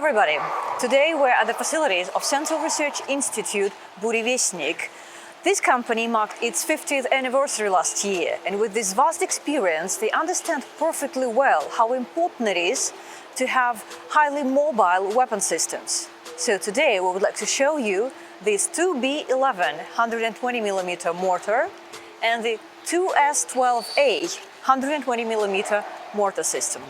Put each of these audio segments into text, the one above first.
everybody! Today we're at the facilities of Central Research Institute Burevestnik. This company marked its 50th anniversary last year, and with this vast experience they understand perfectly well how important it is to have highly mobile weapon systems. So today we would like to show you this 2B11 120mm mortar and the 2S12A 120mm mortar system.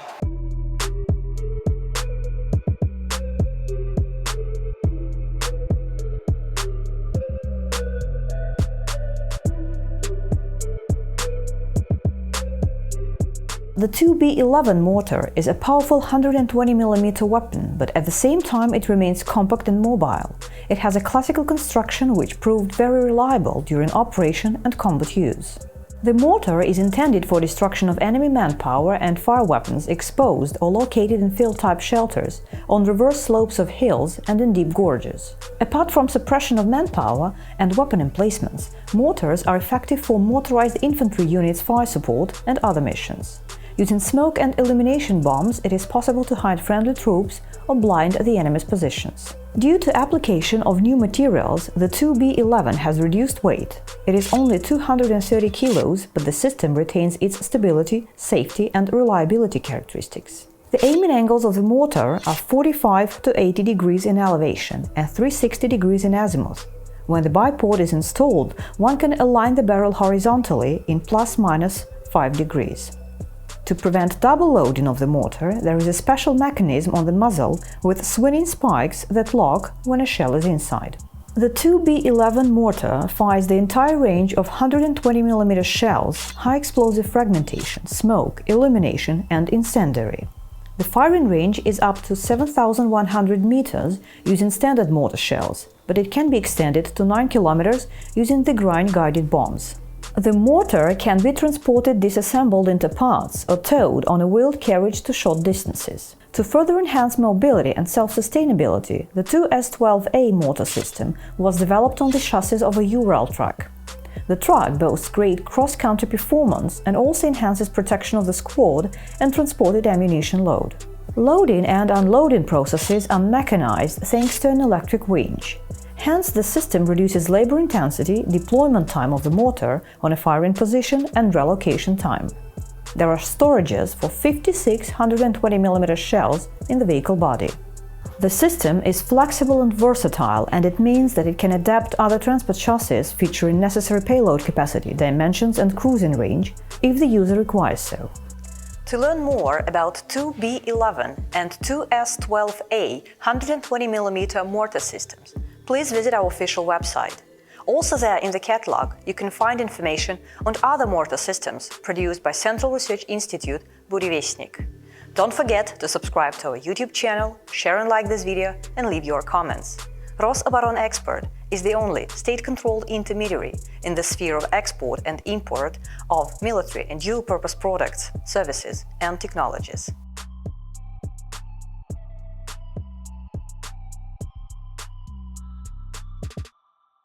The 2B11 mortar is a powerful 120mm weapon, but at the same time it remains compact and mobile. It has a classical construction which proved very reliable during operation and combat use. The mortar is intended for destruction of enemy manpower and fire weapons exposed or located in field-type shelters, on reverse slopes of hills and in deep gorges. Apart from suppression of manpower and weapon emplacements, mortars are effective for motorized infantry units' fire support and other missions. Using smoke and illumination bombs, it is possible to hide friendly troops or blind the enemy's positions. Due to application of new materials, the 2B11 has reduced weight. It is only 230 kilos, but the system retains its stability, safety and reliability characteristics. The aiming angles of the mortar are 45 to 80 degrees in elevation and 360 degrees in azimuth. When the bipod is installed, one can align the barrel horizontally in ±5 degrees. To prevent double loading of the mortar, there is a special mechanism on the muzzle with swinging spikes that lock when a shell is inside. The 2B11 mortar fires the entire range of 120mm shells, high explosive fragmentation, smoke, illumination and incendiary. The firing range is up to 7,100 meters using standard mortar shells, but it can be extended to 9 kilometers using the grind-guided bombs. The mortar can be transported disassembled into parts or towed on a wheeled carriage to short distances. To further enhance mobility and self-sustainability, the 2S12A mortar system was developed on the chassis of a Ural truck. The truck boasts great cross-country performance and also enhances protection of the squad and transported ammunition load. Loading and unloading processes are mechanized thanks to an electric winch. Hence, the system reduces labor intensity, deployment time of the mortar on a firing position and relocation time. There are storages for 56 120mm shells in the vehicle body. The system is flexible and versatile, and it means that it can adapt other transport chassis featuring necessary payload capacity, dimensions and cruising range if the user requires so. To learn more about 2B11 and 2S12A 120mm mortar systems, please visit our official website. Also there in the catalog you can find information on other mortar systems produced by Central Research Institute Burevestnik. Don't forget to subscribe to our YouTube channel, share and like this video and leave your comments. Rosoboronexport is the only state-controlled intermediary in the sphere of export and import of military and dual-purpose products, services and technologies.